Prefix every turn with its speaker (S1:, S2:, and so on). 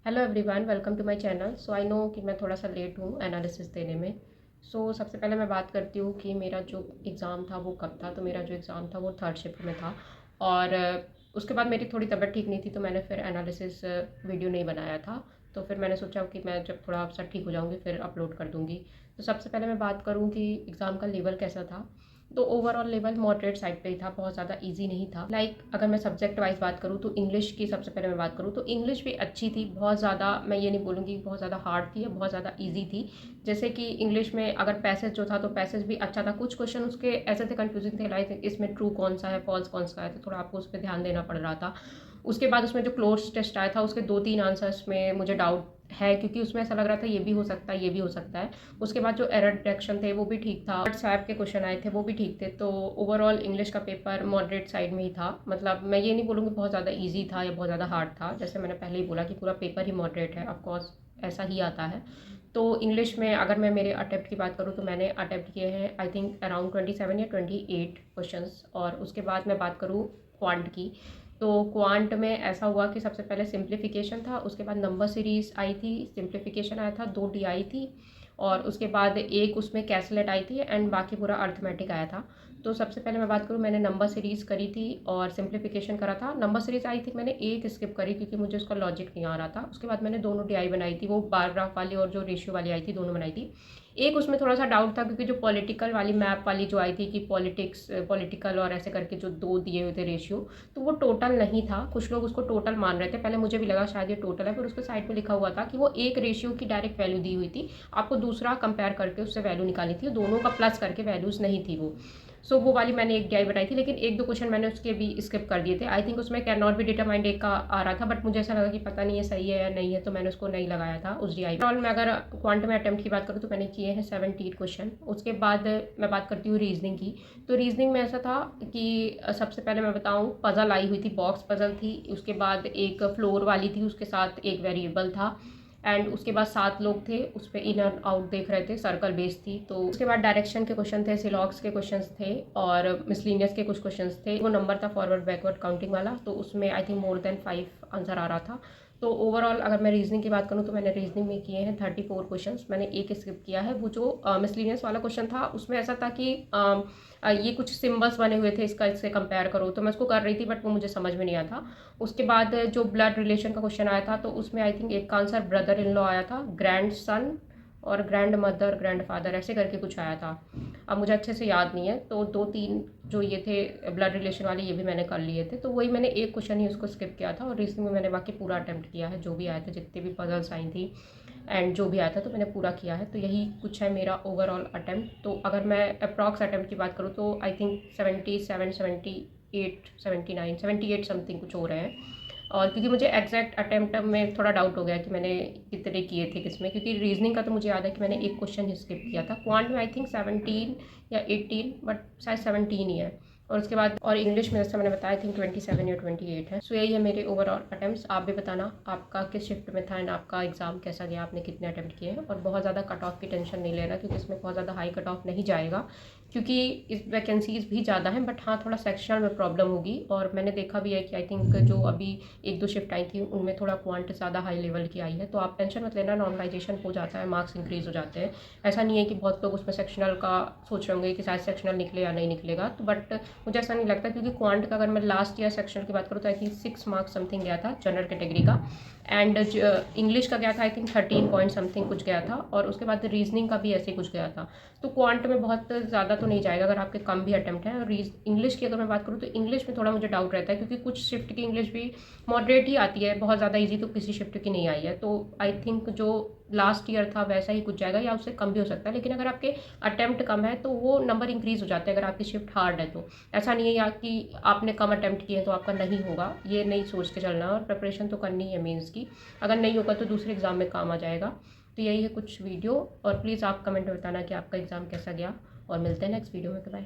S1: Hello everyone, welcome to my channel. So I know कि मैं थोड़ा सा लेट हूँ एनालिसिस देने में। सबसे पहले मैं बात करती हूँ कि मेरा जो एग्ज़ाम था वो कब था। तो मेरा जो एग्ज़ाम था वो थर्ड शिफ्ट में था और उसके बाद मेरी थोड़ी तबीयत ठीक नहीं थी, तो मैंने फिर एनालिसिस वीडियो नहीं बनाया था। तो फिर मैंने सोचा कि मैं जब थोड़ा सा ठीक हो जाऊँगी फिर अपलोड कर दूँगी। तो सबसे पहले मैं बात करूँ कि एग्ज़ाम का लेवल कैसा था। तो ओवरऑल लेवल मॉडरेट साइड पे ही था, बहुत ज़्यादा इजी नहीं था। अगर मैं सब्जेक्ट वाइज बात करूँ तो इंग्लिश की सबसे पहले मैं बात करूँ तो इंग्लिश भी अच्छी थी। बहुत ज़्यादा मैं ये नहीं बोलूँगी बहुत ज़्यादा हार्ड थी या बहुत ज़्यादा इजी थी। जैसे कि इंग्लिश में अगर पैसेज जो था तो पैसेज भी अच्छा था। कुछ क्वेश्चन उसके ऐसे थे, कन्फ्यूजिंग थे, लाइक इसमें ट्रू कौन सा है, फॉल्स कौन सा है, तो थोड़ा आपको उस पर ध्यान देना पड़ रहा था। उसके बाद उसमें जो क्लोज टेस्ट आया था उसके 2-3 आंसर्स में मुझे डाउट है, क्योंकि उसमें ऐसा लग रहा था ये भी हो सकता है, ये भी हो सकता है। उसके बाद जो एरर डिटेक्शन थे वो भी ठीक था, व्हाट्सएप के क्वेश्चन आए थे वो भी ठीक थे। तो ओवरऑल इंग्लिश का पेपर मॉडरेट साइड में ही था। मतलब मैं ये नहीं बोलूँगी बहुत ज़्यादा ईजी था या बहुत ज़्यादा हार्ड था। जैसे मैंने पहले ही बोला कि पूरा पेपर ही मॉडरेट है, ऑफकोर्स ऐसा ही आता है। तो इंग्लिश में अगर मैं मेरे अटेम्प्ट की बात करूँ तो मैंने अटेम्प्ट किए हैं आई थिंक अराउंड 27 या 28 क्वेश्चंस। और उसके बाद मैं बात करूँ क्वांट की, तो क्वांट में ऐसा हुआ कि सबसे पहले सिंप्लीफिकेशन था, उसके बाद नंबर सीरीज आई थी, सिंप्लीफिकेशन आया था, 2 DI थी, और उसके बाद एक उसमें कैसलेट आई थी एंड बाकी पूरा अर्थमेटिक आया था। तो सबसे पहले मैं बात करूँ, मैंने नंबर सीरीज़ करी थी और सिंप्लीफिकेशन करा था। नंबर सीरीज़ आई थी मैंने एक स्किप करी क्योंकि मुझे उसका लॉजिक नहीं आ रहा था। उसके बाद मैंने दोनों DI बनाई थी, वो बार ग्राफ वाली और जो रेशियो वाली आई थी दोनों बनाई थी। एक उसमें थोड़ा सा डाउट था क्योंकि जो पॉलिटिकल वाली मैप वाली जो आई थी कि पॉलिटिक्स पॉलिटिकल और ऐसे करके जो 2 दिए हुए थे रेशियो, तो वो टोटल नहीं था। कुछ लोग उसको टोटल मान रहे थे, पहले मुझे भी लगा शायद ये टोटल है, पर उसके साइड पे लिखा हुआ था कि वो एक रेशियो की डायरेक्ट वैल्यू दी हुई थी, आपको दूसरा कंपेयर करके उससे वैल्यू निकालनी थी, दोनों का प्लस करके वैल्यूज़ नहीं थी वो। वो वाली मैंने एक DI बनाई थी, लेकिन 1-2 क्वेश्चन मैंने उसके भी स्किप कर दिए थे। आई थिंक उसमें कैन नॉट बी डिटरमाइंड एक का आ रहा था, बट मुझे ऐसा लगा कि पता नहीं ये सही है या नहीं है, तो मैंने उसको नहीं लगाया था उस DI में। ओवरऑल मैं अगर क्वांट में अटेम्प्ट की बात करूँ तो मैंने किए हैं 78 क्वेश्चन। उसके बाद मैं बात करती हूँ रीजनिंग की। तो रीजनिंग में ऐसा था कि सबसे पहले मैं बताऊँ, पजल आई हुई थी, बॉक्स पजल थी, उसके बाद एक फ्लोर वाली थी, उसके साथ एक वेरिएबल था, एंड उसके बाद 7 लोग थे, उस पर इन और आउट देख रहे थे, सर्कल बेस थी। तो उसके बाद डायरेक्शन के क्वेश्चन थे, सिलॉक्स के क्वेश्चंस थे और मिसलिनियस के कुछ क्वेश्चंस थे। वो नंबर था फॉरवर्ड बैकवर्ड काउंटिंग वाला, तो उसमें I think more than 5 answer आ रहा था। तो ओवरऑल अगर मैं रीजनिंग की बात करूँ तो मैंने रीजनिंग में किए हैं 34 क्वेश्चंस, मैंने एक स्किप किया है। वो जो मिसलिनियस वाला क्वेश्चन था उसमें ऐसा था कि ये कुछ सिम्बल्स बने हुए थे, इससे कंपेयर करो, तो मैं उसको कर रही थी बट वो मुझे समझ में नहीं आया था। उसके बाद जो ब्लड रिलेशन का क्वेश्चन आया था तो उसमें आई थिंक एक का आंसर ब्रदर इन लॉ आया था, ग्रैंड सन और ग्रैंड मदर ग्रैंड फादर ऐसे करके कुछ आया था। अब मुझे अच्छे से याद नहीं है। तो 2-3 जो ये थे ब्लड रिलेशन वाले ये भी मैंने कर लिए थे, तो वही मैंने एक क्वेश्चन ही उसको स्किप किया था। और रीजनिंग में मैंने बाकी पूरा अटेम्प्ट किया है, जो भी आया था, जितने भी पजल्स आई थी एंड जो भी आया था तो मैंने पूरा किया है। तो यही कुछ है मेरा ओवरऑल अटेम्प्ट। तो अगर मैं अप्रॉक्स अटेम्प्ट की बात करूँ तो आई थिंक 77, 78, 79, 78 समथिंग कुछ हो रहे हैं। और क्योंकि मुझे एग्जैक्ट अटेम्प्ट में थोड़ा डाउट हो गया कि मैंने कितने किए थे किसमें, क्योंकि रीजनिंग का तो मुझे याद है कि मैंने एक क्वेश्चन ही स्किप किया था। क्वांट में आई थिंक 17 या 18, बट शायद 17 ही है। और उसके बाद और इंग्लिश में जैसा मैंने बताया आई थिंक 27 या 28 है। यही है मेरे ओवरऑल अटेम्प्ट्स। आप भी बताना आपका किस शिफ्ट में था एंड आपका एग्जाम कैसा गया, आपने कितने अटेम्प्ट किए हैं। और बहुत ज़्यादा कट ऑफ की टेंशन नहीं लेना, क्योंकि इसमें बहुत ज़्यादा हाई कट ऑफ नहीं जाएगा, क्योंकि इस वैकेंसीज भी ज़्यादा हैं, बट हाँ थोड़ा सेक्शनल में प्रॉब्लम होगी। और मैंने देखा भी है कि आई थिंक जो अभी 1-2 शिफ्ट आई थी उनमें थोड़ा क्वांट ज़्यादा हाई लेवल की आई है। तो आप टेंशन मत लेना, नॉर्मलाइजेशन हो जाता है, मार्क्स इंक्रीज़ हो जाते हैं। ऐसा नहीं है कि बहुत लोग उसमें सेक्शनल का सोच रहे होंगे कि शायद सेक्शनल निकले या नहीं निकलेगा, तो बट मुझे ऐसा नहीं लगता, क्योंकि क्वांट का अगर मैं लास्ट ईयर सेक्शनल की बात करूँ तो आई थिंक 6 मार्क्स समथिंग गया था जनरल कैटेगरी का, एंड इंग्लिश का गया था आई थिंक 13 पॉइंट समथिंग कुछ गया था, और उसके बाद रीजनिंग का भी ऐसे ही कुछ गया था। तो क्वांट में बहुत ज़्यादा तो नहीं जाएगा अगर आपके कम भी अटेम्प्ट है। और इंग्लिश की अगर मैं बात करूँ तो इंग्लिश में थोड़ा मुझे डाउट रहता है, क्योंकि कुछ शिफ्ट की इंग्लिश भी मॉडरेट ही आती है, बहुत ज़्यादा ईजी तो किसी शिफ्ट की नहीं आई है। तो आई थिंक जो लास्ट ईयर था वैसा ही कुछ जाएगा या उससे कम भी हो सकता है, लेकिन अगर आपके अटेम्प्ट कम है तो वो नंबर इंक्रीज़ हो जाते हैं अगर आपकी शिफ्ट हार्ड है। तो ऐसा नहीं है या कि आपने कम अटेम्प्ट किए तो आपका नहीं होगा, ये नहीं सोच के चलना। और प्रिपरेशन तो करनी है मेंस की, अगर नहीं होगा तो दूसरे एग्ज़ाम में काम आ जाएगा। तो यही है कुछ वीडियो, और प्लीज़ आप कमेंट में बताना कि आपका एग्ज़ाम कैसा गया, और मिलते हैं नेक्स्ट वीडियो में। बाय।